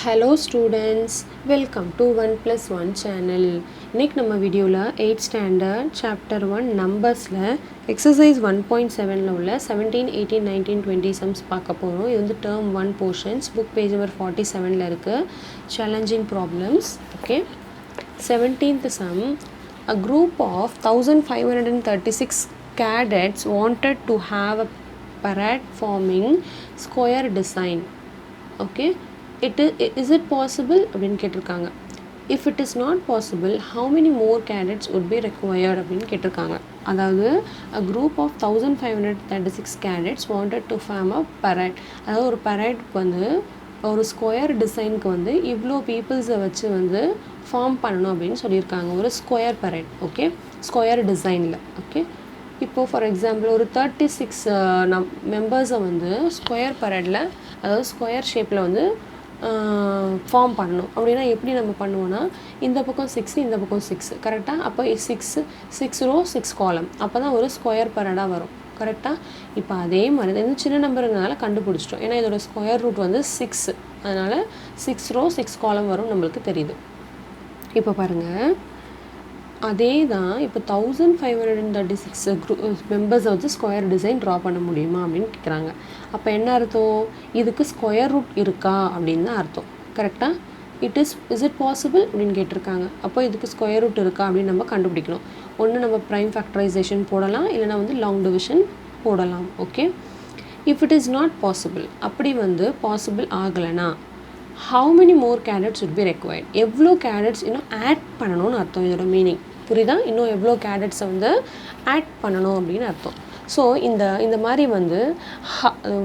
Hello students, welcome to 1 plus 1 channel. இன்னைக்கு நம்ம வீடியோவில் 8th standard chapter 1 நம்பர்ஸில் exercise 1.7ல உள்ள 17, 18, 19, 20 sums பார்க்க போகிறோம். இது வந்து term 1 portions, book page number 47ல இருக்குது. Challenging problems, okay. 17th sum, a group of 1536 cadets wanted to have a parade forming square design, okay. Is it possible அப்படின்னு கேட்டிருக்காங்க. If it is not possible, how many more cadets would be required அப்படின்னு கேட்டிருக்காங்க. அதாவது a group of 1536 cadets wanted to form a parade. அதாவது ஒரு பரேட்க்கு வந்து ஒரு square டிசைனுக்கு வந்து இவ்வளோ பீப்புள்ஸை வச்சு வந்து ஃபார்ம் பண்ணணும் அப்படின்னு சொல்லியிருக்காங்க. ஒரு ஸ்கொயர் பரேட், ஓகே, ஸ்கொயர் டிசைனில், ஓகே. இப்போது ஃபார் எக்ஸாம்பிள் ஒரு 36 மெம்பர்ஸை வந்து ஸ்கொயர் பரேடில், அதாவது ஸ்கொயர் ஷேப்பில் வந்து ஃபார்ம் பண்ணணும். அப்படின்னா எப்படி நம்ம பண்ணுவோன்னா, இந்த பக்கம் 6 இந்த பக்கம் 6 கரெக்டாக. அப்போ 6 ரோ 6 காலம், அப்போ தான் ஒரு ஸ்கொயர் பரேடாக வரும், கரெக்டாக. இப்போ அதே மாதிரி இந்த சின்ன நம்பருங்கனால கண்டுபிடிச்சிட்டோம். ஏன்னா இதோட ஸ்கொயர் ரூட் வந்து 6, அதனால் 6 ரோ 6 காலம் வரும் நம்மளுக்கு தெரியுது. இப்போ பாருங்கள், அதே தான் இப்போ 1536 மெம்பர்ஸை வச்சு ஸ்கொயர் டிசைன் ட்ரா பண்ண முடியுமா அப்படின்னு கேட்குறாங்க. அப்போ என்ன அர்த்தம், இதுக்கு ஸ்கொயர் ரூட் இருக்கா அப்படின்னு தான் அர்த்தம், கரெக்டாக. இஸ் இட் பாசிபிள் அப்படின்னு கேட்டிருக்காங்க. அப்போ இதுக்கு ஸ்கொயர் ரூட் இருக்கா அப்படின்னு நம்ம கண்டுபிடிக்கணும். ஒன்று நம்ம ப்ரைம் ஃபேக்டரைசேஷன் போடலாம், இல்லைனா வந்து லாங் டிவிஷன் போடலாம், okay. If it is not possible, அப்படி வந்து பாசிபிள் ஆகலைன்னா how many more cadets would be required, எவ்வளோ கேடட்ஸ் இன்னும் ஆட் பண்ணணும்னு அர்த்தம். இதோட மீனிங் புரியுதா? இன்னும் எவ்வளோ கேடட்ஸை வந்து ஆட் பண்ணணும் அப்படின்னு அர்த்தம். ஸோ இந்த மாதிரி வந்து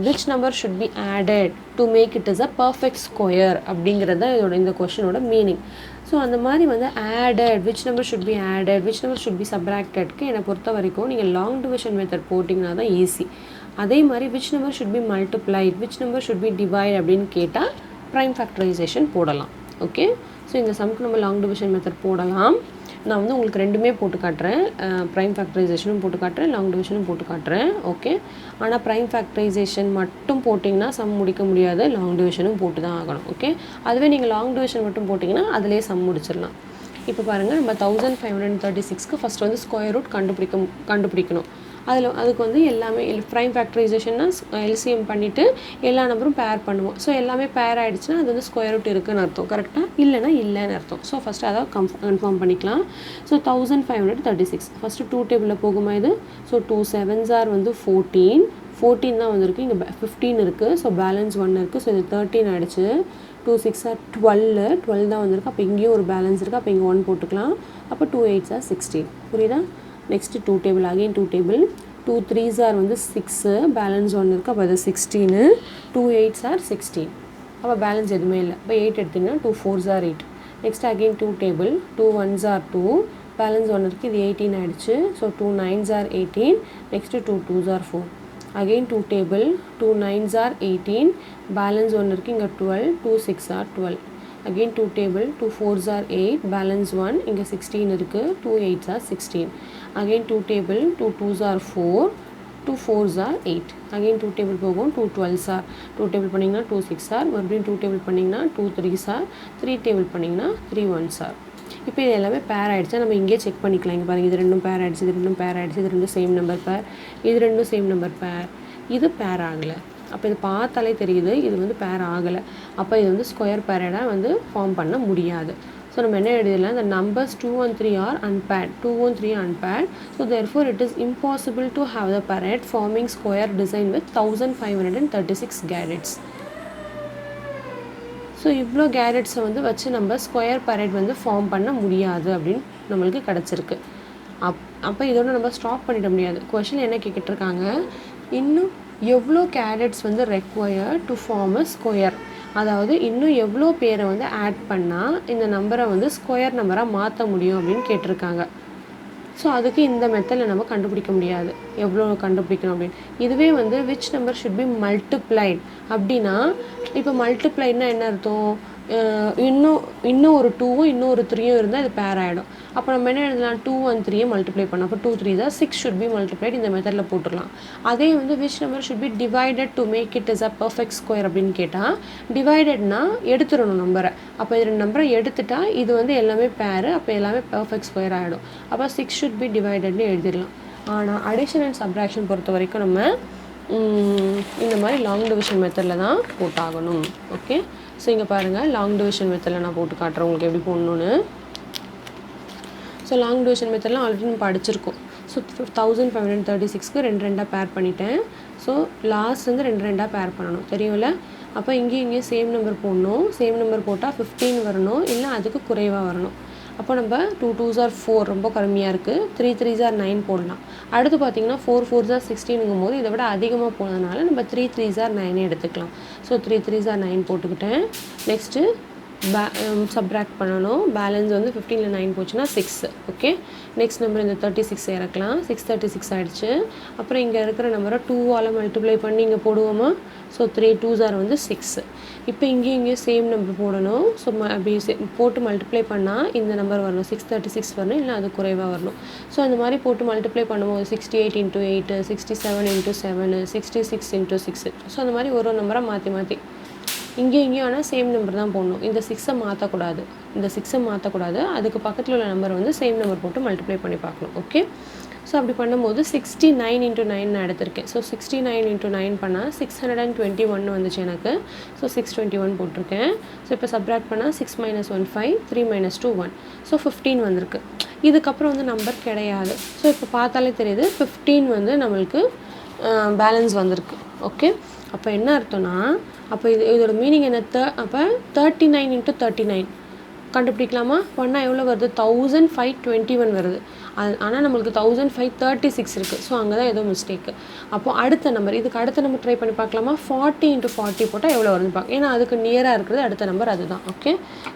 which number should be added to make it as a perfect square அப்படிங்கிறது தான் இதோட இந்த கொஷனோட மீனிங். ஸோ அந்த மாதிரி வந்து added, which number should be added, which number should be subtractedக்கு என்னை பொறுத்த வரைக்கும் நீங்கள் லாங் டிவிஷன் மெத்தட் போட்டிங்கன்னா தான் ஈஸி. அதே மாதிரி which number should be multiplied, which number should be divide அப்படின்னு கேட்டால் ப்ரைம் ஃபேக்டரைசேஷன் போடலாம், ஓகே. ஸோ இந்த சம்க்கு நம்ம லாங் டிவிஷன் மெத்தட் போடலாம். நான் வந்து உங்களுக்கு ரெண்டுமே போட்டு காட்டுறேன், ப்ரைம் ஃபேக்டரைசேஷனும் போட்டு காட்டுறேன், லாங் டிவிஷனும் போட்டு காட்டுறேன், ஓகே. ஆனால் ப்ரைம் ஃபேக்டரைசேஷன் மட்டும் போட்டிங்கன்னா சம் முடிக்க முடியாது, லாங் டிவிஷனும் போட்டு தான் ஆகணும், ஓகே. அதுவே நீங்கள் லாங் டிவிஷன் மட்டும் போட்டிங்கன்னா அதிலே சம் முடிச்சிடலாம். இப்போ பாருங்கள், நம்ம 1536க்கு ஃபஸ்ட் வந்து ஸ்கொயர் ரூட் கண்டுபிடிக்கணும். அதுக்கு வந்து எல்லாமே ப்ரைம் ஃபேக்டரைசேஷன்னா எல்சிஎம் பண்ணிவிட்டு எல்லா நம்பரும் பேர் பண்ணுவோம். ஸோ எல்லாமே பேர் ஆகிடுச்சுன்னா அது வந்து ஸ்கொயர் ரூட் இருக்குதுன்னு அர்த்தம், கரெக்டாக. இல்லைனா இல்லைன்னு அர்த்தம். ஸோ ஃபஸ்ட்டு அதை கன்ஃபார்ம் பண்ணிக்கலாம். ஸோ 1536 ஃபஸ்ட்டு 2 டேபிளில் போகுமா இது. ஸோ 2 7s are வந்து 14 தான் வந்திருக்கு, இங்கே 15 இருக்குது. ஸோ பேலன்ஸ் 1 இருக்குது. ஸோ இது 13 ஆகிடுச்சு. 2 6 are 12 தான் வந்திருக்கு. அப்போ இங்கேயும் ஒரு பேலன்ஸ் இருக்குது, அப்போ இங்கே 1 போட்டுக்கலாம். அப்போ 2 8s are 16, புரியுதா. Next 2 table, again 2 table. 2 3s are வந்து 6, பேலன்ஸ் 1 இருக்குது, அப்போ அது 16. 2 8s are 16, அப்போ பேலன்ஸ் எதுவுமே இல்லை. அப்போ 8 எடுத்திங்கன்னா 2 4s are 8. Next again 2 table. 2 1s are 2, balance 1 இருக்குது, இது 18 ஆகிடுச்சு. So 2 9s are 18. Next 2 2s are 4. Again 2 table. 2 9s are 18, balance 1 இருக்குது, இங்கே 12. 2 6 are 12. Again 2 table. 2 4s are 8, balance 1, இங்கே 16 இருக்குது. 2 8s are 16. Again 2 table. 2 2s are 4, 2 4s are 8. Again 2 table போகும். 2 12s are, 2 table பண்ணிங்கன்னா 2 6s are, மறுபடியும் 2 table பண்ணிங்கன்னா 2 3s are, 3 table பண்ணிங்கன்னா 3 1s are. இப்போ இது எல்லாமே பேர் ஆகிடுச்சா நம்ம இங்கே செக் பண்ணிக்கலாம். இங்கே பாருங்கள், இது ரெண்டும் பேர் ஆகிடுச்சு, இது ரெண்டும் பேர் ஆகிடுச்சு, இது ரெண்டும் சேம் நம்பர் பேர், இது ரெண்டும் சேம் நம்பர் பேர், இது பேர் ஆகலை. அப்போ இது பார்த்தாலே தெரியுது இது வந்து பேர் ஆகலை. அப்போ இது வந்து ஸ்கொயர் பேரடாக வந்து ஃபார்ம் பண்ண முடியாது. ஸோ நம்ம என்ன எழுதிடலாம், the numbers 2 and 3 are unpaired, 2 and 3 are unpaired. So therefore it is impossible to have the parade forming square design with 1536 cadets. So இவ்வளோ கேரட்ஸை வந்து வச்சு நம்ம ஸ்கொயர் பரேட் வந்து ஃபார்ம் பண்ண முடியாது அப்படின்னு நம்மளுக்கு கிடச்சிருக்கு. அப்போ இதோட நம்ம ஸ்டாப் பண்ணிட முடியாது. கொஷின் என்ன கேட்டுட்ருக்காங்க, இன்னும் எவ்வளோ கேரட்ஸ் வந்து required to form a square, அதாவது இன்னும் எவ்வளோ பேரை வந்து ஆட் பண்ணால் இந்த நம்பரை வந்து ஸ்கொயர் நம்பராக மாற்ற முடியும் அப்படின்னு கேட்டிருக்காங்க. ஸோ அதுக்கு இந்த மெத்தடில் நம்ம கண்டுபிடிக்க முடியாது, எவ்வளோ கண்டுபிடிக்கணும் அப்படின்னு. இதுவே வந்து which number should B multiplied அப்படின்னா, இப்போ மல்டிப்ளைட்னா என்ன அர்த்தம், இன்னும் ஒரு 2வும் இன்னும் ஒரு 3யும் இருந்தால் இது பேர் ஆகிடும். அப்போ நம்ம என்ன எழுதலாம், 2 and 3 மல்டிப்ளை பண்ணோம். அப்போ 2 3 தான் 6 ஷுட் பி மல்டிப்ளைட். இந்த மெத்தடில் போட்டுடலாம். அதே வந்து which number should be divided to make it is a perfect square அப்படின்னு கேட்டால், டிவைடட்னா எடுத்துடணும் நம்பரை. அப்போ இது 2 நம்பரை எடுத்துட்டா இது வந்து எல்லாமே பேரு, அப்போ எல்லாமே பர்ஃபெக்ட் ஸ்கொயர் ஆகிடும். அப்போ 6 ஷுட் பி டிவைடட்னு எழுதிடலாம். ஆனால் அடிஷன் அண்ட் சப்ராக்ஷன் பொறுத்த வரைக்கும் நம்ம இந்த மாதிரி லாங் டிவிஷன் மெத்தடில் தான் போட்டாகணும். ஓகே, ஸோ இங்கே பாருங்கள், லாங் டிவிஷன் மெத்தடில் நான் போட்டு காட்டுறேன் உங்களுக்கு எப்படி போடணுன்னு. ஸோ லாங் டிவிஷன் மெத்தட்லாம் ஆல்ரெடி நம்ம படிச்சிருக்கோம். ஸோ 1536க்கு 2 2 பேர் பண்ணிட்டேன். ஸோ லாஸ்ட் வந்து 2 2 பேர் பண்ணணும், தெரியும்ல. அப்போ இங்கேயும் சேம் நம்பர் போடணும். சேம் நம்பர் போட்டால் 15 வரணும், இல்லை அதுக்கு குறைவாக வரணும். அப்போ நம்ம 2 2s are 4 ரொம்ப கம்மியாக இருக்குது. 3 3s are 9 போடலாம். அடுத்து பார்த்தீங்கன்னா 4 4s are 16ங்கும் போது இதை விட அதிகமாக போனதுனால நம்ம 3 3s are 9 எடுத்துக்கலாம். ஸோ 3 3s are 9 போட்டுக்கிட்டேன். நெக்ஸ்ட்டு சப்ராக்ட் பண்ணணும். பேலன்ஸ் வந்து 15ல் 9 போச்சுன்னா 6. ஓகே, நெக்ஸ்ட் நம்பர் இந்த 36 இறக்கலாம். 636 ஆகிடுச்சு. அப்புறம் இங்கே இருக்கிற நம்பரை 2ஆல் மல்டிப்ளை பண்ணி இங்கே போடுவோமா. ஸோ 3 2s are வந்து 6. இப்போ இங்கேயும் சேம் நம்பர் போடணும். ஸோ அப்படி போட்டு மல்டிப்ளை பண்ணால் இந்த நம்பர் வரணும், 636 வரணும், இல்லை அது குறைவாக வரணும். ஸோ அந்த மாதிரி போட்டு மல்டிப்ளை பண்ணும்போது 68 × 8, 67 × 7, 66 × 6. ஸோ அந்த மாதிரி ஒரு நம்பரை மாற்றி மாற்றி இங்கேயும் ஆனால் சேம் நம்பர் தான் போடணும். இந்த 6ஐ மாற்றக்கூடாது. அதுக்கு பக்கத்தில் உள்ள நம்பர் வந்து சேம் நம்பர் போட்டு மல்டிப்ளை பண்ணி பார்க்கணும். ஓகே, ஸோ அப்படி பண்ணும்போது 69 × 9 நான் எடுத்திருக்கேன். ஸோ 69 × 9 பண்ணால் 621 வந்துச்சு எனக்கு. ஸோ 621 போட்டிருக்கேன். ஸோ இப்போ சப்ராக்ட் பண்ணால் 6 - 1 5, 3 - 2 1. ஸோ 15 வந்திருக்கு. இதுக்கப்புறம் வந்து நம்பர் கிடையாது. ஸோ இப்போ பார்த்தாலே தெரியுது 15 வந்து நம்மளுக்கு பேலன்ஸ் வந்திருக்கு. ஓகே, அப்போ என்ன அர்த்தம்னா, அப்போ இதோட மீனிங் என்ன, அப்போ 39 × 39 கண்டுபிடிக்கலாமா. பண்ணால் எவ்வளோ வருது, 1521 வருது. ஆனால் நம்மளுக்கு 1536 இருக்குது. ஸோ அங்கே தான் ஏதோ மிஸ்டேக்கு. அப்போது அடுத்த நம்பர், இதுக்கு அடுத்த நம்பர் ட்ரை பண்ணி பார்க்கலாமா. 40 × 40 போட்டால் எவ்வளோ வருதுன்னு பார்க்க, ஏன்னா அதுக்கு நியராக இருக்கிறது அடுத்த நம்பர் அதுதான். ஓகே,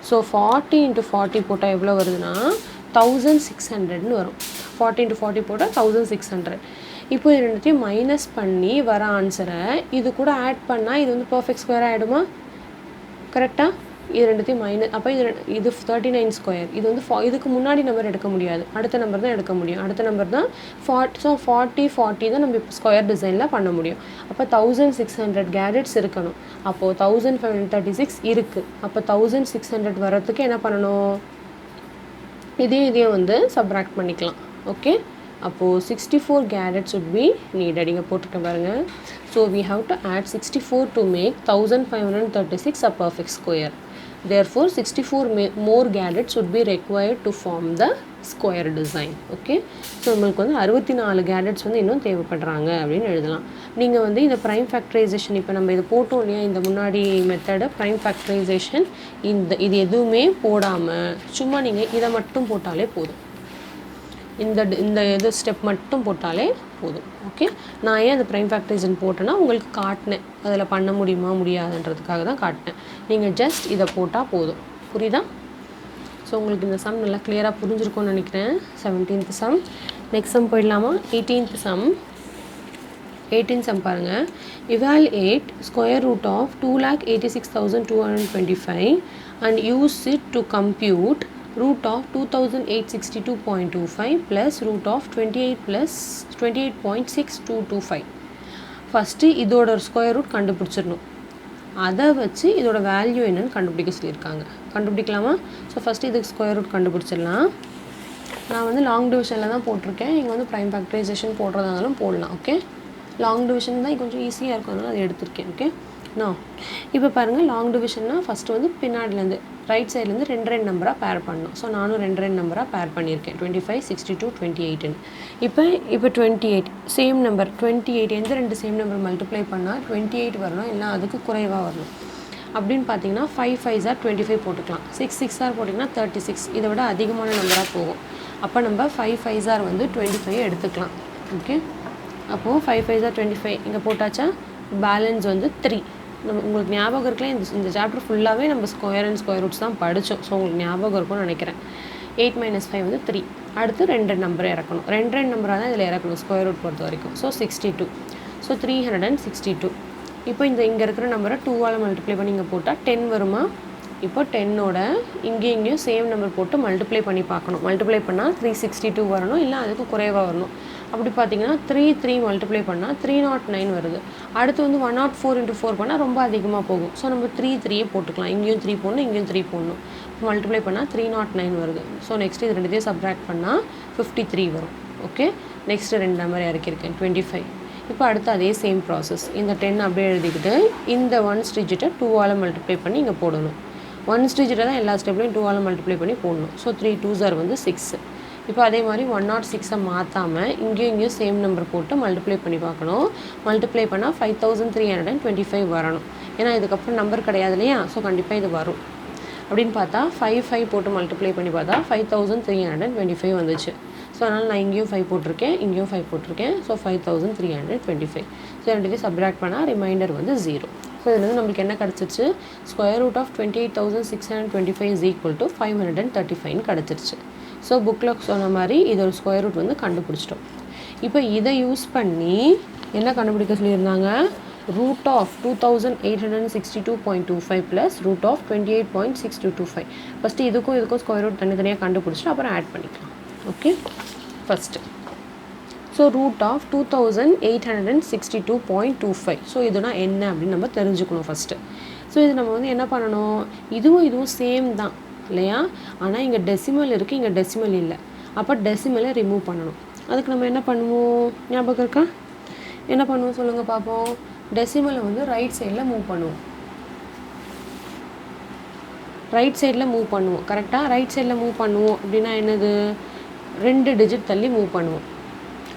ஸோ 40 × 40 போட்டால் எவ்வளோ வருதுன்னா 1600ன்னு வரும். 40 × 40 போட்டால் 1600. இப்போ இது ரெண்டுத்தையும் மைனஸ் பண்ணி வர ஆன்சரை இது கூட ஆட் பண்ணால் இது வந்து பர்ஃபெக்ட் ஸ்கொயர் ஆகிடுமா, கரெக்டாக. இது ரெண்டுத்தையும் மைனஸ், அப்போ இது 39 ஸ்கொயர். இது வந்து இதுக்கு முன்னாடி நம்பர் எடுக்க முடியாது, அடுத்த நம்பர் தான் எடுக்க முடியும். அடுத்த நம்பர் தான் 40. ஸோ 40 தான் நம்ம இப்போ ஸ்கொயர் டிசைனில் பண்ண முடியும். அப்போ 1600 கேரட்ஸ் இருக்கணும். அப்போது 1536 இருக்குது. அப்போ 1600 வரத்துக்கு என்ன பண்ணணும், இதையும் வந்து சப்ராக்ட் பண்ணிக்கலாம். ஓகே, அப்போது 64 carats would be needed. இங்கே போட்டிருக்கேன் பாருங்கள். So we have to add 64 to make 1536 a perfect square. Therefore 64 more carats would be required to form the square design. Okay, so நம்மளுக்கு வந்து 64 carats வந்து இன்னும் தேவைப்படுறாங்க அப்படின்னு எழுதலாம். நீங்கள் வந்து இந்த ப்ரைம் ஃபேக்டரைசேஷன், இப்போ நம்ம இதை போட்டோம் இல்லையா, இந்த முன்னாடி மெத்தடை ப்ரைம் ஃபேக்டரைசேஷன், இது எதுவுமே போடாமல் சும்மா நீங்கள் இதை மட்டும் போட்டாலே போதும். இந்த இது ஸ்டெப் மட்டும் போட்டாலே போதும். ஓகே, நான் ஏன் அந்த ப்ரைம் ஃபேக்டரைசேஷன் போட்டேன்னா உங்களுக்கு காட்டினேன், அதில் பண்ண முடியுமா முடியாதுன்றதுக்காக தான் காட்டினேன். நீங்கள் ஜஸ்ட் இதை போட்டால் போதும். புரியுதா? ஸோ உங்களுக்கு இந்த சம் நல்லா கிளியராக புரிஞ்சிருக்கும்னு நினைக்கிறேன். 17th some. நெக்ஸ்ட் சம் போயிடலாமா. 18th sum. 18th சம் பாருங்கள். evaluate square root of 2,86,225 and use it to compute root of 2862.25 plus root of 28 plus 28.6225. First இதோட ஸ்கொயர் ரூட் கண்டுபிடிச்சிடணும். அதை வச்சு இதோட வேல்யூ என்னன்னு கண்டுபிடிக்க சொல்லியிருக்காங்க. கண்டுபிடிக்கலாமா? ஸோ ஃபஸ்ட்டு இதுக்கு ஸ்கொயர் ரூட் கண்டுபிடிச்சிடலாம். நான் வந்து லாங் டிவிஷனில் தான் போட்டிருக்கேன். இங்கே வந்து ப்ரைம் ஃபேக்டரைசேஷன் போடுறதாலும் போடலாம். ஓகே, லாங் டிவிஷன் தான் கொஞ்சம் ஈஸியாக இருக்கும், அதனால் அதை எடுத்திருக்கேன். ஓகே, இப்போ பாருங்கள், லாங் டிவிஷன்னா ஃபஸ்ட்டு வந்து பின்னாடிலேருந்து ரைட் சைட்லேருந்து 2 2 நம்பராக பேர் பண்ணணும். ஸோ நானும் 2 2 நம்பராக பேர் பண்ணியிருக்கேன். 25 62 28. இப்போ 28 சேம் நம்பர் 28 எந்த 2 சேம் நம்பர் மல்டிப்ளை பண்ணால் 28 வரணும், இல்லை அதுக்கு குறைவாக வரணும் அப்படின்னு பார்த்தீங்கன்னா 5 5s are 25 போட்டுக்கலாம். 6 6s are போட்டிங்கன்னா 36. இதை விட அதிகமான நம்பராக போகும். அப்போ நம்ம 5 5s are வந்து 25 எடுத்துக்கலாம். ஓகே, அப்போது 5 5s are 25 இங்கே போட்டாச்சா. பேலன்ஸ் வந்து 3. நம்ம உங்களுக்கு ஞாபகம் இருக்கலாம், இந்த சாப்டர் ஃபுல்லாகவே நம்ம ஸ்கொயர் அண்ட் ஸ்கொயர் ரூட்ஸ் தான் படித்தோம். ஸோ உங்களுக்கு ஞாபகம் இருக்கும்னு நினைக்கிறேன். 8 - 5 வந்து 3. அடுத்து 2 நம்பரை இறக்கணும். 2 நம்பராக தான் இதில் இறக்கணும் ஸ்கொயர் ரூட் பொறுத்த வரைக்கும். ஸோ 62. ஸோ 362. இப்போ இங்கே இருக்கிற நம்பரை 2ஆல் மல்டிப்ளை பண்ணி இங்கே போட்டால் 10 வருமா. இப்போ 10ஓட இங்கேயும் சேம் நம்பர் போட்டு மல்டிப்ளை பண்ணி பார்க்கணும். மல்டிப்ளை பண்ணால் 362 வரணும், இல்லை அதுக்கு குறைவாக வரணும். அப்படி பார்த்தீங்கன்னா 3 மல்டிப்ளை பண்ணால் 309 வருது. அடுத்து வந்து 104 × 4 பண்ணால் ரொம்ப அதிகமாக போகும். ஸோ நம்ம 3 போட்டுக்கலாம். இங்கேயும் 3 போடணும், இங்கேயும் 3 போடணும். மல்டிப்ளை பண்ணால் 309 வருது. ஸோ நெக்ஸ்ட் இது ரெண்டுத்தையும் சப்ராக்ட் பண்ணால் 53 வரும். ஓகே, நெக்ஸ்ட்டு 2 நம்பர் இறக்கியிருக்கேன் 25. இப்போ அடுத்து அதே சேம் ப்ராசஸ். இந்த 10 அப்படியே எழுதிக்கிட்டு இந்த 1 டிஜிட்டை 2ஆல் மல்டிப்ளை பண்ணி இங்கே போடணும். 1 டிஜிட்டை தான் எல்லா ஸ்டெப்லையும் 2ஆல் மல்டிப்ளை பண்ணி போடணும். ஸோ 3 2s வந்து 6. இப்போ அதே மாதிரி 106 மாற்றாமல் இங்கேயும் சேம் நம்பர் போட்டு மல்டிப்ளை பண்ணி பார்க்கணும். மல்டிப்ளை பண்ணால் 5325 வரணும். ஏன்னா இதுக்கப்புறம் நம்பர் கிடையாது இல்லையா, ஸோ கண்டிப்பாக இது வரும். அப்படின்னு பார்த்தா 5 போட்டு மல்டிப்ளை பண்ணி பார்த்தா 5325 வந்துச்சு. ஸோ அதனால் நான் இங்கேயும் 5 போட்டிருக்கேன், இங்கேயும் 5 போட்டிருக்கேன். ஸோ 5325. ஸோ ரெண்டுத்தையும் சப்ராக்ட் பண்ணால் ரிமைண்டர் வந்து 0. ஸோ இதில் வந்து நம்மளுக்கு என்ன கிடச்சிருச்சு, √28,625 = 535 கிடச்சிருச்சு. ஸோ புக்கில் சொன்ன மாதிரி இதோட ஸ்கொயர் ரூட் வந்து கண்டுபிடிச்சிட்டோம். இப்போ இதை யூஸ் பண்ணி என்ன கண்டுபிடிக்க சொல்லியிருந்தாங்க, √2862.25 + √28.6225. ஃபஸ்ட்டு இதுக்கும் ஸ்கொயர் ரூட் தனித்தனியாக கண்டுபிடிச்சிட்டு அப்புறம் ஆட் பண்ணிக்கலாம். Okay, first so √2862.25. ஸோ இதுனா என்ன அப்படின்னு நம்ம தெரிஞ்சுக்கணும் ஃபஸ்ட்டு. ஸோ இது நம்ம வந்து என்ன பண்ணணும், இதுவும் சேம் தான் இல்லையா, ஆனால் இங்கே டெசிமல் இருக்குது, இங்கே டெசிமல் இல்லை. அப்போ டெசிமலை ரிமூவ் பண்ணணும். அதுக்கு நம்ம என்ன பண்ணுவோம், ஞாபகம் இருக்கா? என்ன பண்ணுவோம் சொல்லுங்கள் பார்ப்போம். டெசிமலை வந்து ரைட் சைடில் மூவ் பண்ணுவோம். ரைட் சைடில் மூவ் பண்ணுவோம். கரெக்டாக ரைட் சைடில் மூவ் பண்ணுவோம் அப்படின்னா என்னது, 2 டிஜிட் தள்ளி மூவ் பண்ணுவோம்.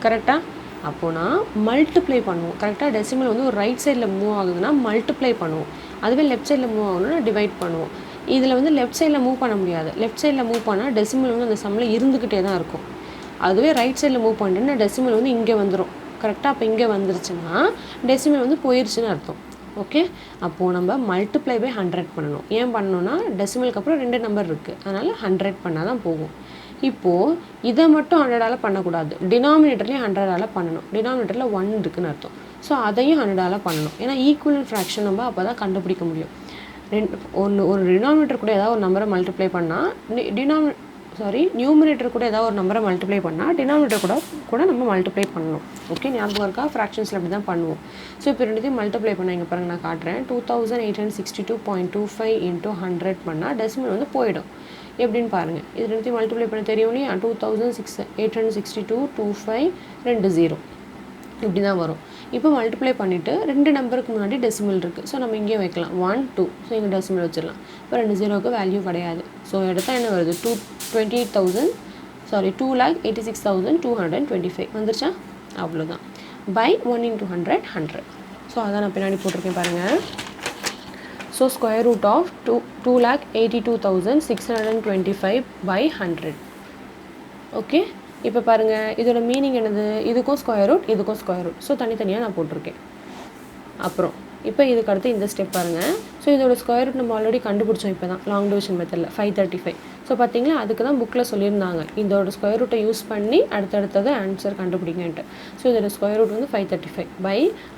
கரெக்டாக அப்போனா மல்டிப்ளை பண்ணுவோம். கரெக்டாக டெசிமல் வந்து ஒரு ரைட் சைடில் மூவ் ஆகுதுன்னா மல்டிப்ளை பண்ணுவோம். அதுவே லெஃப்ட் சைடில் மூவ் ஆகணும்னா டிவைட் பண்ணுவோம். இதில் வந்து லெஃப்ட் சைடில் மூவ் பண்ண முடியாது. லெஃப்ட் சைடில் மூவ் பண்ணால் டெசிமல் வந்து அந்த சம்மில் இருந்துக்கிட்டே தான் இருக்கும். அதுவே ரைட் சைடில் மூவ் பண்ணிட்டுன்னா டெசிமல் வந்து இங்கே வந்துடும். கரெக்டாக அப்போ இங்கே வந்துருச்சுன்னா டெசிமல் வந்து போயிடுச்சுன்னு அர்த்தம். ஓகே, அப்போது நம்ம மல்டிப்ளை பை 100 பண்ணணும். ஏன் பண்ணணும்னா டெசிமலுக்கு அப்புறம் 2 நம்பர் இருக்குது, அதனால் 100 பண்ணால் தான் போகும். இப்போது இதை மட்டும் 100ஆல் பண்ணக்கூடாது, டினாமினேட்டர்லேயும் 100ஆல் பண்ணணும். டினாமினேட்டரில் 1 இருக்குதுன்னு அர்த்தம். ஸோ அதையும் 100ஆல் பண்ணணும். ஏன்னா ஈக்குவல் ஃப்ராக்ஷன் நம்ம அப்போ தான் கண்டுபிடிக்க முடியும். ஒரு டினாமினேட்டர் கூட ஏதாவது ஒரு நம்பரை மல்டிப்ளை பண்ணால் நியூமினேட்டர் கூட ஏதாவது ஒரு நம்பரை மல்டிப்ளை பண்ணால் டினாமினேட்டர் கூட நம்ம மல்டிப்ளை பண்ணணும். ஓகே, ஞாபகம் இருக்கா? ஃப்ராக்ஷன்ஸில் அப்படி தான் பண்ணுவோம். ஸோ இப்போ ரெண்டுத்தையும் மல்டிப்ளை பண்ண இங்கே பாருங்கள், நான் காட்டுறேன். 2862.25 × 100 பண்ணால் டெசிமல் வந்து போயிடும். எப்படின்னு பாருங்கள், இது ரெண்டுத்தையும் மல்டிப்ளை பண்ண தெரியும் இல்லையா, 2862.25 2 0 இப்படி தான் வரும். இப்போ மல்டிப்ளை பண்ணிவிட்டு 2 நம்பருக்கு முன்னாடி டெசிமல் இருக்குது. ஸோ நம்ம இங்கே வைக்கலாம் 1 2. ஸோ இங்கே டெசிமல் வச்சிடலாம். இப்போ 2 0க்கு வேல்யூ கிடையாது. ஸோ எடுத்தால் என்ன வருது, 2,86,225 வந்துருச்சா? அவ்வளோதான். பை 1 × 100 100. ஸோ அதான் நான் பின்னாடி போட்டிருக்கேன் பாருங்கள். ஸோ √282,625/100. ஓகே, இப்போ பாருங்கள் இதோட மீனிங் என்னது, இதுக்கும் ஸ்கொயர் ரூட், இதுக்கும் ஸ்கொயர் ரூட். ஸோ தனித்தனியாக நான் போட்டிருக்கேன். அப்புறம் இப்போ இதுக்கு அடுத்து இந்த ஸ்டெப் பாருங்கள். ஸோ இதோட ஸ்கொயர் ரூட் நம்ம ஆல்ரெடி கண்டுபிடிச்சோம் இப்போ தான் லாங் டிவிஷன் மெத்தடில் 535. ஸோ பார்த்தீங்களா, அதுக்கு தான் புக்கில் சொல்லியிருந்தாங்க இதோட ஸ்கொயர் ரூட்டை யூஸ் பண்ணி அடுத்தடுத்தது ஆன்சர் கண்டுபிடிங்கன்ட்டு. ஸோ இதோட ஸ்கொயர் ரூட் வந்து 535 பை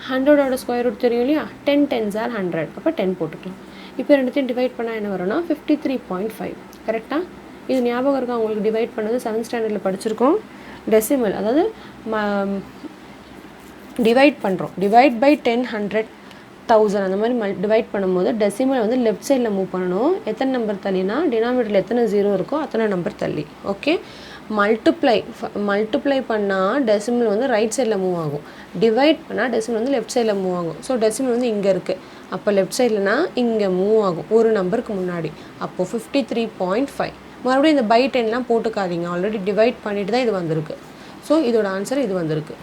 100ஓட ஸ்கொயர் ரூட் தெரியும் இல்லையா, 10 10s are 100. அப்போ 10 போட்டுக்கலாம். இப்போ ரெண்டுத்தையும் டிவைட் பண்ணால் என்ன வரும்னா 53.5. கரெக்டாக? இது ஞாபகம் இருக்கா உங்களுக்கு? டிவைட் பண்ணது 7th ஸ்டாண்டர்டில் படிச்சிருக்கோம். டெசிமல் அதாவது டிவைட் பண்ணுறோம். டிவைட் பை 10 100 1000 அந்த மாதிரி டிவைட் பண்ணும்போது டெசிமல் வந்து லெஃப்ட் சைடில் மூவ் பண்ணணும். எத்தனை நம்பர் தள்ளினா, டினாமினேட்டரில் எத்தனை 0 இருக்கோ அத்தனை நம்பர் தள்ளி. ஓகே, மல்டிப்ளை பண்ணால் டெசிமல் வந்து ரைட் சைடில் மூவ் ஆகும். டிவைட் பண்ணால் டெசிமல் வந்து லெஃப்ட் சைடில் மூவ் ஆகும். ஸோ டெசிமல் வந்து இங்கே இருக்குது, அப்போ லெஃப்ட் சைட்லனா இங்கே மூவ் ஆகும் ஒரு நம்பருக்கு முன்னாடி. அப்போது 53.5. மறுபடியும் இந்த பை 10லாம் போட்டுக்காதீங்க, ஆல்ரெடி டிவைட் பண்ணிட்டு தான் இது வந்திருக்கு. ஸோ இதோட ஆன்சர் இது வந்திருக்கு.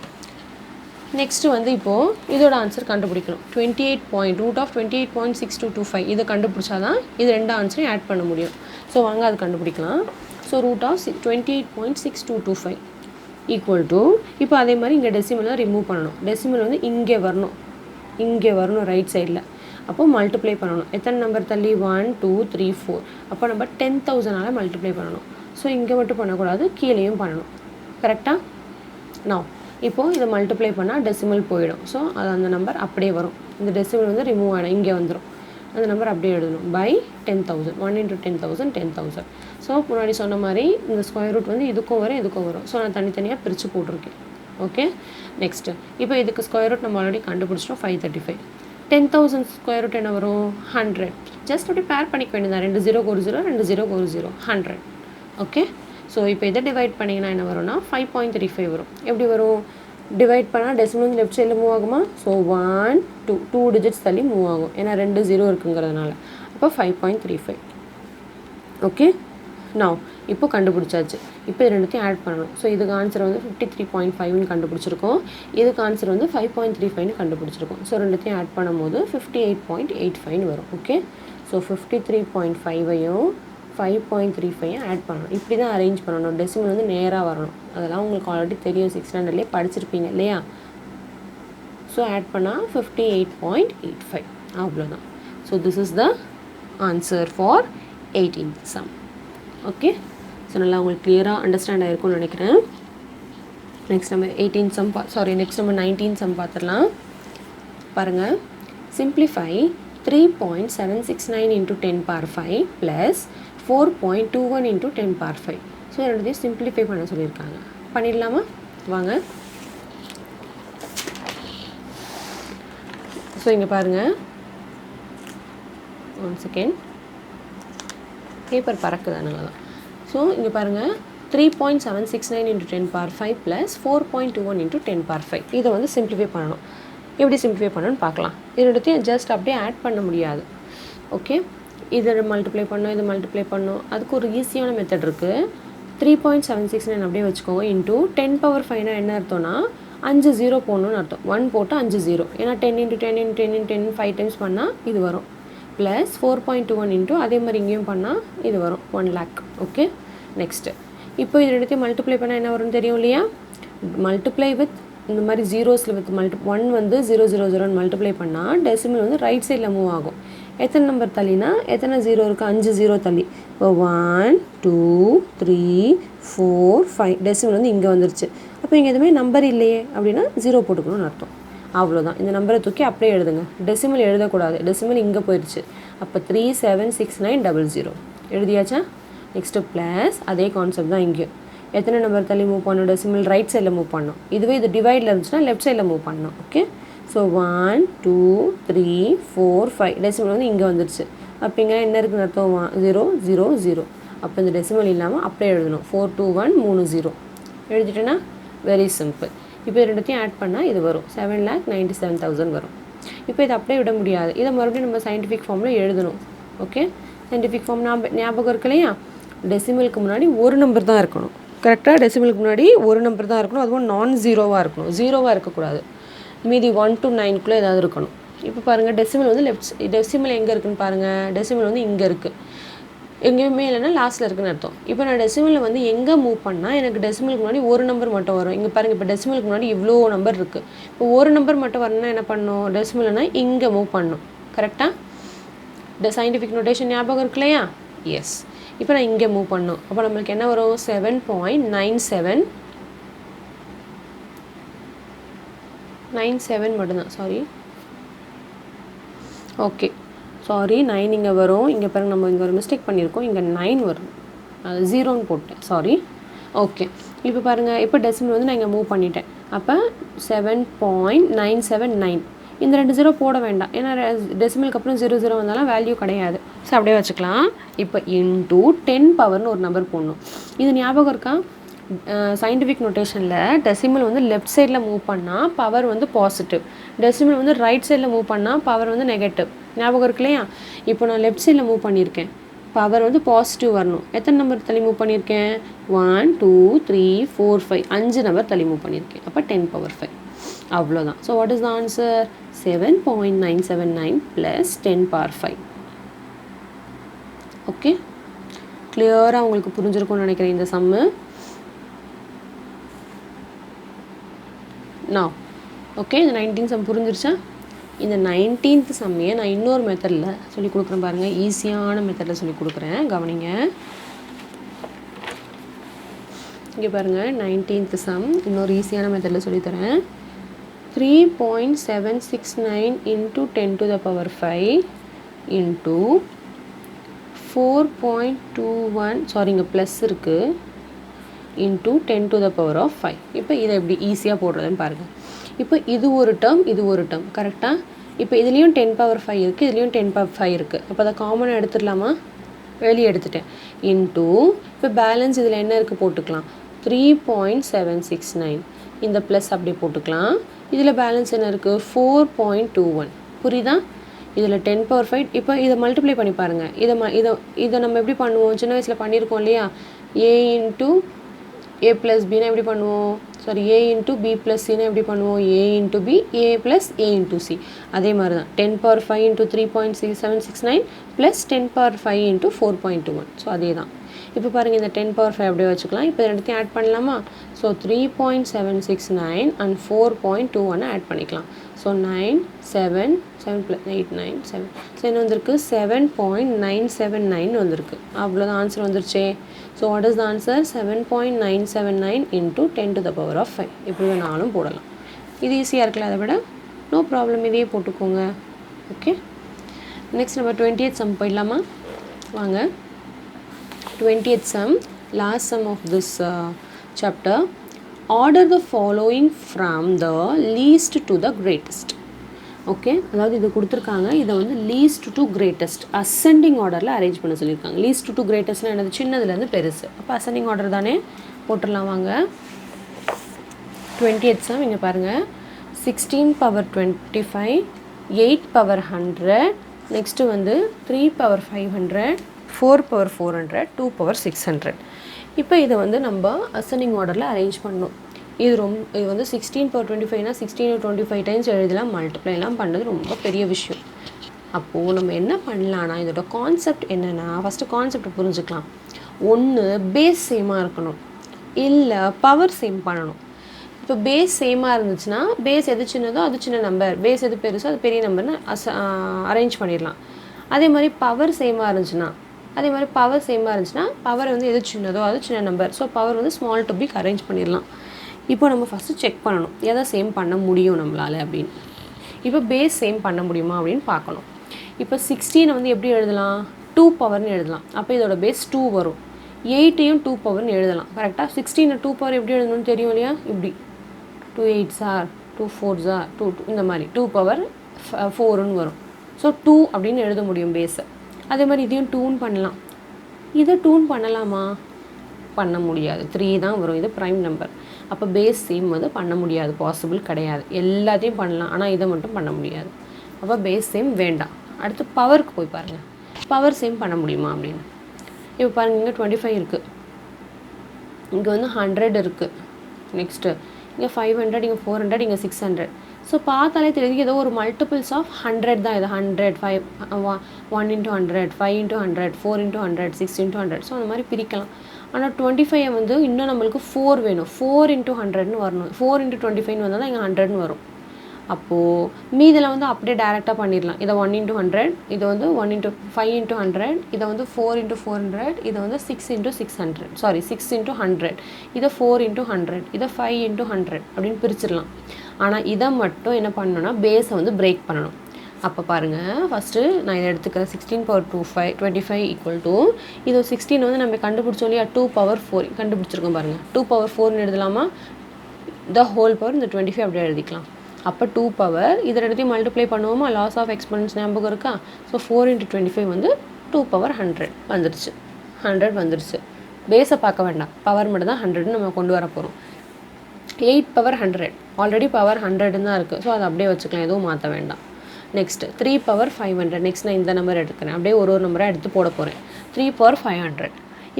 நெக்ஸ்ட்டு வந்து இப்போது இதோட ஆன்சர் கண்டுபிடிக்கணும். √28.6225 இதை கண்டுபிடிச்சா தான் இது 2 ஆன்சரையும் ஆட் பண்ண முடியும். ஸோ வாங்க அது கண்டுபிடிக்கலாம். ஸோ √28.6225 = இப்போ அதே மாதிரி இங்கே டெசிமலாக ரிமூவ் பண்ணணும். டெசிமல் வந்து இங்கே வரணும் ரைட் சைடில். அப்போ மல்டிப்ளை பண்ணணும். எத்தனை நம்பர் தள்ளி, 1 2 3 4. அப்போ நம்ம 10,000ஆல் மல்டிப்ளை பண்ணணும். ஸோ இங்கே மட்டும் பண்ணக்கூடாது, கீழேயும் பண்ணணும். கரெக்டாக? நான் இப்போது இதை மல்டிப்ளை பண்ணால் டெசிமல் போயிடும். ஸோ அது அந்த நம்பர் அப்படியே வரும். இந்த டெசிமல் வந்து ரிமூவ் ஆகிடும், இங்கே வந்துடும். அந்த நம்பர் அப்படியே எழுதணும் பை 10,000 1 into 10,000 10,000. ஸோ முன்னாடி சொன்ன மாதிரி இந்த ஸ்கொயர் ரூட் வந்து இதுக்கும் வரும் இதுக்கும் வரும். ஸோ நான் தனித்தனியாக பிரித்து போட்டிருக்கேன். ஓகே, நெக்ஸ்ட்டு இப்போ இதுக்கு ஸ்கொயர் ரூட் நம்ம ஆல்ரெடி கண்டுபிடிச்சிட்டோம் 535. 10,000 ஸ்கொயர் ரூட் என்ன வரும் 100. ஜஸ்ட் அப்படி பேர் பண்ணிக்க வேண்டியதான், 2 0 ஒரு 0 2 0 ஒரு 0 100. ஓகே, ஸோ இப்போ இதை டிவைட் பண்ணிங்கன்னா என்ன வரும்னா 5.35 வரும். எப்படி வரும், டிவைட் பண்ணால் டெசிமல் வந்து லெஃப்ட் சைடில் மூவ் ஆகுமா? ஸோ 1 2 டிஜிட்ஸ் தள்ளி மூவ் ஆகும், ஏன்னா 2 0 இருக்குங்கிறதுனால. அப்போ 5.35. ஓகே, நான் இப்போ கண்டுபிடிச்சாச்சு. இப்போ இது ரெண்டுத்தையும் ஆட் பண்ணணும். ஸோ இதுக்கு ஆன்சர் வந்து 53.5ன்னு கண்டுபிடிச்சிருக்கோம், இதுக்கு ஆன்சர் வந்து 5.35ன்னு கண்டுபிடிச்சிருக்கோம். ஸோ ரெண்டுத்தையும் ஆட் பண்ணும்போது 58.85 வரும். ஓகே, ஸோ 53.5ஐயும் 5.35 ஆட் பண்ணணும். இப்படி தான் அரேஞ்ச் பண்ணணும், டெசிமல் வந்து நேராக வரணும். அதெல்லாம் உங்களுக்கு ஆல்ரெடி தெரியும், 6th standardலேயே படிச்சிருப்பீங்க இல்லையா? ஸோ ஆட் பண்ணால் 58.85 அவ்வளோதான். So this is the answer for 18th sum. Okay, so நல்லா உங்களுக்கு கிளியராக அண்டர்ஸ்டாண்ட் ஆகிருக்கும்னு நினைக்கிறேன். நெக்ஸ்ட் நம்ம 18th sum நெக்ஸ்ட் நம்ம 19th sum பார்த்துடலாம். பாருங்கள், simplify 3.769 into 10 power 5 plus 4.21 into 10 power 5. So ரெண்டுத்தையும் சிம்பிளிஃபை பண்ண சொல்லியிருக்காங்க. பண்ணிடலாமா? வாங்க. ஸோ இங்கே பாருங்கள், 1 செகண்ட், பேப்பர் பறக்குது அதனால தான். ஸோ இங்கே பாருங்கள், 3.769 into 10 power 5 plus 4.21 into 10 power 5. இதை வந்து சிம்பிளிஃபை பண்ணணும். எப்படி சிம்பிளிஃபை பண்ணணும்னு பார்க்கலாம். இது ரெண்டுத்தையும் ஜஸ்ட் அப்படியே ஆட் பண்ண முடியாது. ஓகே, இதை மல்டிப்ளை பண்ணோம், இதை மல்டிப்ளை பண்ணோம். அதுக்கு ஒரு ஈஸியான மெத்தட் இருக்குது. 3.769 அப்படியே வச்சுக்கோங்க இன்ட்டு 10 power 5னா என்ன அர்த்தம்னா 5 0 போடணும்னு அர்த்தம். 1 போட்டு 5 0, ஏன்னா 10 into 10 into 10 into 10 5 டைம்ஸ் பண்ணால் இது வரும். ப்ளஸ் 4.21 இன்ட்டு அதே மாதிரி இங்கேயும் பண்ணால் இது வரும் 1 lakh. ஓகே, நெக்ஸ்ட்டு இப்போ இது ரெண்டுத்தையும் மல்டிப்ளை பண்ணால் என்ன வரும்னு தெரியும் இல்லையா? மல்டிப்ளை வித் இந்த மாதிரி ஜீரோஸில் வித் 1 வந்து 0 0 0ன்னு மல்டிப்ளை பண்ணால் டெசிமல் வந்து ரைட் சைடில் மூவ் ஆகும். எத்தனை நம்பர் தள்ளினா எத்தனை 0 இருக்குது? 5 0 தள்ளி. இப்போ 1 2 3 4 5 டெசிமல் வந்து இங்கே வந்துருச்சு. அப்போ இங்கே எதுவுமே நம்பர் இல்லையே அப்படின்னா 0 போட்டுக்கணும்னு அர்த்தம். அவ்வளோதான். இந்த நம்பரை தூக்கி அப்படியே எழுதுங்க, டெசிமல் எழுதக்கூடாது, டெசிமல் இங்கே போயிடுச்சு. அப்போ 37690 எழுதியாச்சா? நெக்ஸ்ட்டு ப்ளஸ் அதே கான்செப்ட் தான் இங்கேயும். எத்தனை நம்பர் தள்ளி மூவ் பண்ணணும்? டெசிமல் ரைட் சைடில் மூவ் பண்ணணும். இதுவே இது டிவைடில் இருந்துச்சுன்னா லெஃப்ட் சைடில் மூவ் பண்ணணும். ஓகே, ஸோ 1 2 3 4 5 டெசிமல் வந்து இங்கே வந்துடுச்சு. அப்போ இங்கே என்ன இருக்குன்னு அர்த்தம்? 0 0 0. அப்போ இந்த டெசிமல் இல்லாமல் அப்படியே எழுதணும். 4 2 1 3 0 எழுதிட்டேன்னா வெரி சிம்பிள். இப்போ இது ரெண்டுத்தையும் ஆட் பண்ணால் இது வரும் 7,97,000 வரும். இப்போ இதை அப்படியே விட முடியாது, இதை மறுபடியும் நம்ம சயின்டிஃபிக் ஃபார்மில் எழுதணும். ஓகே, சயின்டிஃபிக் ஃபார்ம் ஞாபகம் இருக்கு இல்லையா? டெசிமலுக்கு முன்னாடி ஒரு நம்பர் தான் இருக்கணும். கரெக்டாக டெசிமலுக்கு முன்னாடி ஒரு நம்பர் தான் இருக்கணும், அதுவும் நான் ஜீரோவாக இருக்கணும், ஜீரோவாக இருக்கக்கூடாது. மீதி 1 to 9க்குள்ளே ஏதாவது இருக்கணும். இப்போ பாருங்கள், டெசிமல் வந்து டெசிமல் எங்கே இருக்குதுன்னு பாருங்கள். டெசிமல் வந்து இங்கே இருக்குது, எங்கேயுமே இல்லைன்னா லாஸ்ட்டில் இருக்குதுன்னு அர்த்தம். இப்போ நான் டெசிமலில் வந்து எங்கே மூவ் பண்ணால் எனக்கு டெசிமலுக்கு முன்னாடி ஒரு நம்பர் மட்டும் வரும். இங்கே பாருங்கள், இப்போ டெசிமலுக்கு முன்னாடி இவ்வளோ நம்பர் இருக்குது. இப்போ ஒரு நம்பர் மட்டும் வரணும்னா என்ன பண்ணணும்? டெசிமல்னா இங்கே மூவ் பண்ணணும். கரெக்டாக சயின்டிஃபிக் நோட்டேஷன் ஞாபகம் இருக்கு இல்லையா? எஸ். இப்போ நான் இங்கே மூவ் பண்ணணும். அப்போ நம்மளுக்கு என்ன வரும்? 7.97 மட்டும்தான். ஓகே, 9 இங்கே வரும். இங்கே பாருங்கள், நம்ம இங்கே ஒரு மிஸ்டேக் பண்ணியிருக்கோம், இங்கே 9 வரும், அது 0ன்னு போட்டேன். ஓகே, இப்போ பாருங்கள், இப்போ டெசிமல் வந்து நான் இங்கே மூவ் பண்ணிட்டேன். அப்போ 7.979. இந்த 2 0 போட வேண்டாம், ஏன்னா டெசிமலுக்கு அப்புறம் 0 0 வந்தாலும் வேல்யூ கிடையாது. ஸோ அப்படியே வச்சுக்கலாம். இப்போ இன்டூ 10 பவர்னு ஒரு நம்பர் போடணும். இது ஞாபகம் இருக்கா? சயின்டிஃபிக் நோட்டேஷனில் டெசிமல் வந்து லெஃப்ட் சைடில் மூவ் பண்ணால் பவர் வந்து பாசிட்டிவ், டெசிமல் வந்து ரைட் சைடில் மூவ் பண்ணால் பவர் வந்து நெகட்டிவ். ஞாபகம் இருக்கு இல்லையா? இப்போ நான் லெஃப்ட் சைடில் மூவ் பண்ணியிருக்கேன், பவர் வந்து பாசிட்டிவ் வரணும். எத்தனை நம்பர் தள்ளி மூவ் பண்ணியிருக்கேன்? 1 2 3 4 5 5 நம்பர் தள்ளி மூவ் பண்ணியிருக்கேன். அப்போ 10 power 5 அவ்வளோதான். So what is the answer? 7.979 + 10 power 5. Okay, கிளியராக உங்களுக்கு புரிஞ்சிருக்கும்னு நினைக்கிறேன் இந்த சம்மு. நான் ஓகே, இந்த 19th சம் புரிஞ்சிருச்சா? இந்த 19th சம்மையை நான் இன்னொரு மெத்தடில் சொல்லி கொடுக்குறேன் பாருங்கள், ஈஸியான மெத்தடில் சொல்லி கொடுக்குறேன், கவனிங்க. இங்கே பாருங்கள், 19th சம் இன்னொரு ஈஸியான மெத்தடில் சொல்லித்தரேன். 3.769 × 10⁵ இன்ட்டு 4.21 சாரி இங்கே ப்ளஸ் இருக்குது into 10 to the power of 5. இப்போ இதை எப்படி ஈஸியாக போடுறதுன்னு பாருங்கள். இப்போ இது ஒரு டேர்ம் இது ஒரு டேர்ம் கரெக்டாக. இப்போ இதுலேயும் 10 power 5 இருக்குது, இதுலேயும் 10 power 5 இருக்குது. அப்போ அதை காமனாக எடுத்துடலாமா? வெளியே எடுத்துட்டேன். இன்ட்டு இப்போ பேலன்ஸ் இதில் என்ன இருக்குது போட்டுக்கலாம், 3.769. இந்த ப்ளஸ் அப்படியே போட்டுக்கலாம். இதில் பேலன்ஸ் என்ன இருக்குது, 4.21. புரியுதா? இதில் 10 power 5. இப்போ இதை மல்டிப்ளை பண்ணி பாருங்கள். இதை நம்ம எப்படி பண்ணுவோம், சின்ன வயசில் பண்ணியிருக்கோம் இல்லையா? a இன்ட்டு a ப்ளஸ் பின்னா எப்படி பண்ணுவோம், sorry a into b plus சின்னா எப்படி பண்ணுவோம், a into b a plus a into c. அதே மாதிரி தான் 10 power 5 into 3.769 plus 10 power 5 into 4.21. So அதே தான். இப்போ பாருங்கள் இந்த 10 power 5 அப்படியே வச்சுக்கலாம். இப்போ ரெண்டுத்தையும் ஆட் பண்ணலாமா? ஸோ 3.769 அண்ட் 4.21 ஆட் பண்ணிக்கலாம். ஸோ 9 7 7 + 8 9 7. ஸோ என்ன வந்திருக்கு, 7.979 வந்திருக்கு. அவ்வளோதான் ஆன்சர் வந்துருச்சே. So what is the answer, 7.979 into 10 to the power of 5. எப்படி வேணாலும் போடலாம். இது ஈஸியாக இருக்குல்ல, அதை விட நோ ப்ராப்ளம், இதையே போட்டுக்கோங்க. ஓகே, நெக்ஸ்ட் நம்ம 20th சம் போயிடலாமா? வாங்க. 20th sum, last sum of this chapter. Order the following from the least to the greatest. Okay, அதாவது இது கொடுத்துருக்காங்க, இதை வந்து லீஸ்ட் டு கிரேட்டஸ்ட் அசெண்டிங் ஆர்டரில் அரேஞ்ச் பண்ண சொல்லியிருக்காங்க. லீஸ்ட் டு கிரேட்டஸ்ட்னா என்னது, சின்னதுலேருந்து பெருசு. அப்போ அசெண்டிங் ஆர்டர் தானே, போட்டுடலாம் வாங்க. 20th sum இங்கே பாருங்கள், 16 power 25, 8 power 100, நெக்ஸ்ட்டு வந்து 3 power 500, 4 power 400, 2 power 600. இப்போ இதை வந்து நம்ம அசெண்டிங் ஆர்டரில் அரேஞ்ச் பண்ணணும். இது வந்து 16 power 25னா 16 25 டைம்ஸ் எழுதலாம், மல்டிப்ளைலாம் பண்ணுறது ரொம்ப பெரிய விஷயம். அப்போது நம்ம என்ன பண்ணலான்னா, இதோட கான்செப்ட் என்னென்னா, ஃபஸ்ட்டு கான்செப்ட் புரிஞ்சுக்கலாம். ஒன்று பேஸ் சேமாக இருக்கணும், இல்லை பவர் சேம் பண்ணணும். இப்போ பேஸ் சேமாக இருந்துச்சுன்னா, பேஸ் எது சின்னதோ அது சின்ன நம்பர், பேஸ் எது பெருசோ அது பெரிய நம்பர்னு அரேஞ்ச் பண்ணிடலாம். அதே மாதிரி பவர் சேமாக இருந்துச்சுன்னா பவர் வந்து எது சின்னதோ அது சின்ன நம்பர். ஸோ பவர் வந்து ஸ்மால் டு பிக் அரேஞ்ச் பண்ணிடலாம். இப்போ நம்ம ஃபஸ்ட்டு செக் பண்ணணும் எதை சேம் பண்ண முடியும் நம்மளால் அப்படின்னு. இப்போ பேஸ் சேம் பண்ண முடியுமா அப்படின்னு பார்க்கணும். இப்போ 16 வந்து எப்படி எழுதலாம், 2 பவர்னு எழுதலாம். அப்போ இதோட பேஸ் 2 வரும். 8ஐயும் 2 பவர்னு எழுதலாம். கரெக்டாக 16 2 பவர் எப்படி எழுதணும்னு தெரியும் இல்லையா? இப்படி 2 8s 2 4s 2 இந்த மாதிரி 2 பவர் 4ன்னு வரும். ஸோ 2 அப்படின்னு எழுத முடியும் பேஸை. அதே மாதிரி இதையும் 2ன்னு பண்ணலாம். இதை 2ன்னு பண்ணலாமா? பண்ண முடியாது. 3 தான் வரும். இது ப்ரைம் நம்பர். அப்போ பேஸ் சேம் வந்து பண்ண முடியாது, பாசிபிள் கிடையாது. எல்லாத்தையும் பண்ணலாம், ஆனால் இதை மட்டும் பண்ண முடியாது. அப்போ பேஸ் சேம் வேண்டாம். அடுத்து பவருக்கு போய் பாருங்கள், பவர் சேம் பண்ண முடியுமா அப்படின்னு. இப்போ பாருங்கள், இங்கே 25 இருக்குது, இங்கே வந்து 100 இருக்குது, நெக்ஸ்ட்டு இங்கே 500, இங்கே 400, இங்கே 600. ஸோ பார்த்தாலே தெரியுது ஏதோ ஒரு மல்டிபிள்ஸ் ஆஃப் 100 தான். இது 100 5 1 into 100 5 into 100 4 into 100 6 into 100. So அந்த மாதிரி பிரிக்கலாம். ஆனால் 25 வந்து இன்னும் நம்மளுக்கு 4 வேணும். 4 into 100ன்னு வரணும். 4 into 25 வந்தால் தான் இங்கே 100ன்னு வரும். அப்போது மீதில் வந்து அப்படியே டேரெக்டாக பண்ணிடலாம். இதை 1 into 100, இதை வந்து 1 into 5 into 100, இதை வந்து 4 into 400, இதை வந்து 6 into 600, சாரி 6 into 100, இதை 4 into 100, இதை 5 into 100 அப்படின்னு பிரிச்சிடலாம். ஆனால் இதை மட்டும் என்ன பண்ணணும்னா பேஸை வந்து பிரேக் பண்ணணும். அப்போ பாருங்கள், ஃபஸ்ட்டு நான் இதை எடுத்துக்கிறேன். 16 power 25 ஈக்குவல் டு இது 16 வந்து நம்ம கண்டுபிடிச்சோம் இல்லையா, 2 power 4 கண்டுபிடிச்சிருக்கோம் பாருங்கள். 2 power 4ன்னு எழுதலாமா? த ஹோல் பவர் இந்த 25 அப்படியே எழுதிக்கலாம். அப்போ 2 பவர் இது ரெண்டுத்தையும் மல்டிப்ளை பண்ணுவோமா, லாஸ் ஆஃப் எக்ஸ்பென்ஸ் ஞாபகம் இருக்கா? ஸோ 4 into 25 வந்து 2 power 100 வந்துருச்சு. 100 வந்துருச்சு. பேஸை பார்க்க வேண்டாம், பவர் மட்டும் தான் 100ன்னு நம்ம கொண்டு வர போகிறோம். 8 power 100 ஆல்ரெடி பவர் 100ன்னு தான் இருக்குது. ஸோ அதை அப்படியே வச்சுக்கலாம், எதுவும் மாற்ற வேண்டாம். Next 3 power 500. நெக்ஸ்ட் நான் இந்த நம்பர் எடுத்துக்கிறேன், அப்படியே ஒரு நம்பராக எடுத்து போட போகிறேன். 3 power 500.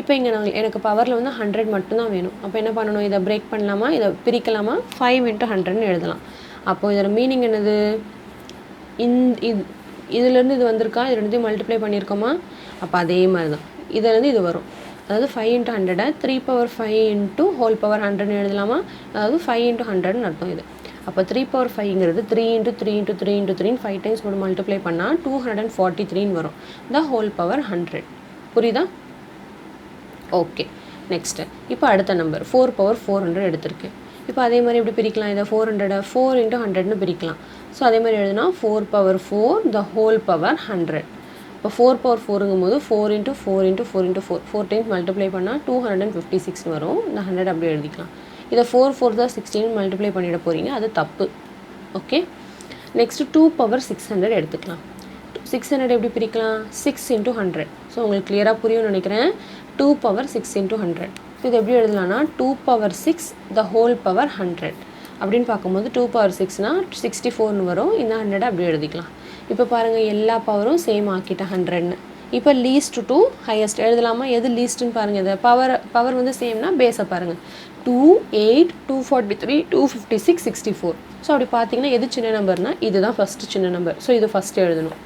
இப்போ இங்கே எனக்கு பவரில் வந்து 100 மட்டும்தான் வேணும். அப்போ என்ன பண்ணணும், இதை பிரேக் பண்ணலாமா, இதை பிரிக்கலாமா? 5 into 100ன்னு எழுதலாம். அப்போது இதோட மீனிங் என்னது, இதுலேருந்து இது வந்திருக்கா, இது ரெண்டுத்தையும் மல்டிப்ளை பண்ணியிருக்கோமா? அப்போ அதே மாதிரி தான் இதுலேருந்து இது வரும். அதாவது 5 into 100 3 power 5 into whole power 100ன்னு எழுதலாமா? அதாவது 5 into 100ன்னு அர்த்தம் இது. அப்போ 3 power 5ங்கிறது 3 into 3 into 3 into 3 5 times போட்டு மல்டிப்ளை பண்ணால் 243ன்னு வரும். The whole power 100. புரியுதா? ஓகே, நெக்ஸ்ட்டு இப்போ அடுத்த நம்பர் 4 power 400 எடுத்திருக்கேன். இப்போ அதே மாதிரி எப்படி பிரிக்கலாம், இதை 400 4 into 100ன்னு பிரிக்கலாம். ஸோ அதே மாதிரி எழுதுனா 4 power 4 த ஹோல் பவர் 100. இப்போ 4 பவர் 4ங்கும் போது 4 into 4 into 4 into 4 4 times multiply பண்ணால் 256 வரும். இந்த 100 அப்படியே எழுதிக்கலாம். இதை 4 4 தான் 16 மல்டிப்ளை பண்ணிட போகிறீங்க, அது தப்பு. ஓகே, நெக்ஸ்ட்டு 2 பவர் 600 எடுத்துக்கலாம். 600 எப்படி பிரிக்கலாம்? 6 இன்ட்டு 100. ஸோ உங்களுக்கு கிளியராக புரியும்னு நினைக்கிறேன். 2 பவர் 6 இன்ட்டு 100. ஸோ இது எப்படி எழுதலாம்னா 2 பவர் 6 த ஹோல் பவர் 100 அப்படின்னு பார்க்கும்போது 2 பவர் 6னா 64ன்னு வரும். இந்த 100 அப்படியே எழுதிக்கலாம். இப்போ பாருங்கள் எல்லா பவரும் சேம் ஆக்கிட்டேன் 100ன்னு. இப்போ லீஸ்ட் டு ஹையஸ்ட் எழுதலாமா? எது லீஸ்ட்டுன்னு பாருங்கள். இதை பவர் வந்து சேம்னா பேஸை பாருங்கள். 2, 8, 243, 256, 64. ஸோ அப்படி பார்த்தீங்கன்னா எது சின்ன நம்பர்னா இதுதான் ஃபஸ்ட்டு சின்ன நம்பர். ஸோ இது ஃபஸ்ட்டு எழுதணும்.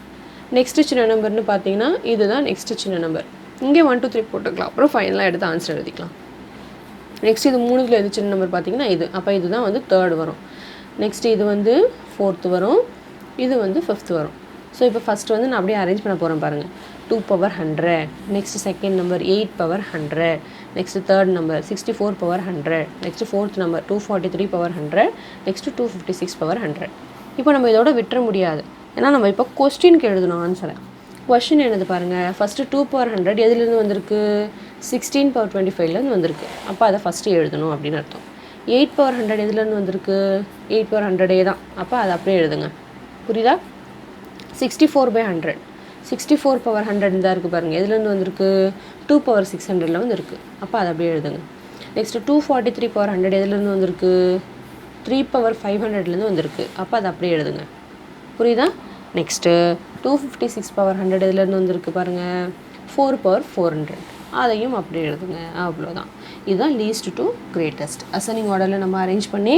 நெக்ஸ்ட்டு சின்ன நம்பர்னு பார்த்தீங்கன்னா இதுதான் நெக்ஸ்ட்டு சின்ன நம்பர். இங்கே 1 2 3 போட்டுக்கலாம். அப்புறம் ஃபைனலாக எடுத்து ஆன்சர் எழுதிக்கலாம். நெக்ஸ்ட் இது 3ல் எது சின்ன நம்பர் பார்த்தீங்கன்னா இது. அப்போ இதுதான் வந்து தேர்ட் வரும். நெக்ஸ்ட்டு இது வந்து 4th வரும். இது வந்து 5th வரும். ஸோ இப்போ ஃபஸ்ட்டு வந்து நான் அப்படியே அரேஞ்ச் பண்ண போகிறேன் பாருங்கள். 2 power 100, next second number 8 power 100, next third number 64 power 100, next fourth number 243 power 100, next 256 power 100. இப்போ நம்ம இதோட விட்டுற முடியாது. ஏன்னா நம்ம இப்போ கொஸ்டினுக்கு எழுதணும் ஆன்சரை. கொஸ்டின் என்னது பாருங்கள். ஃபஸ்ட்டு 2 பவர் 100 எதுலேருந்து வந்திருக்கு? 16 பவர் 25லேருந்து வந்திருக்கு. அப்போ அதை ஃபஸ்ட்டு எழுதணும் அப்படின்னு அர்த்தம். 8 பவர் 100 எதுலேருந்து வந்திருக்கு? 8 பவர் 100 தான். அப்போ அதை அப்படியே எழுதுங்க. புரியுதா? 64/100, 64 பவர் 100 தான் இருக்குது பாருங்கள். எதுலேருந்து வந்திருக்கு? 2 பவர் 600ல் வந்து இருக்குது. அப்போ அதை அப்படியே எழுதுங்க. நெக்ஸ்ட்டு 243 பவர் 100 எதுலேருந்து வந்திருக்கு? 3 பவர் 500லேருந்து வந்திருக்கு. அப்போ அதை அப்படியே எழுதுங்க. புரியுதா? நெக்ஸ்ட்டு 256 பவர் 100 எதுலேருந்து வந்திருக்கு பாருங்கள். 4 பவர் 400, அதையும் அப்படியே எழுதுங்க. அவ்வளோதான். இதுதான் லீஸ்ட் டு கிரேட்டஸ்ட் அசெண்டிங் ஆர்டரில் நம்ம அரேஞ்ச் பண்ணி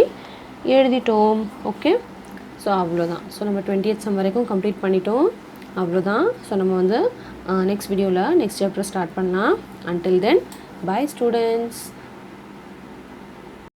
எழுதிட்டோம். ஓகே, ஸோ அவ்வளோதான். ஸோ நம்ம 20th சம் வரைக்கும் கம்ப்ளீட் பண்ணிட்டோம். அவ்வளோதான். ஸோ நம்ம வந்து நெக்ஸ்ட் வீடியோவில் நெக்ஸ்ட் சாப்டர் ஸ்டார்ட் பண்ணலாம். Until then, bye students.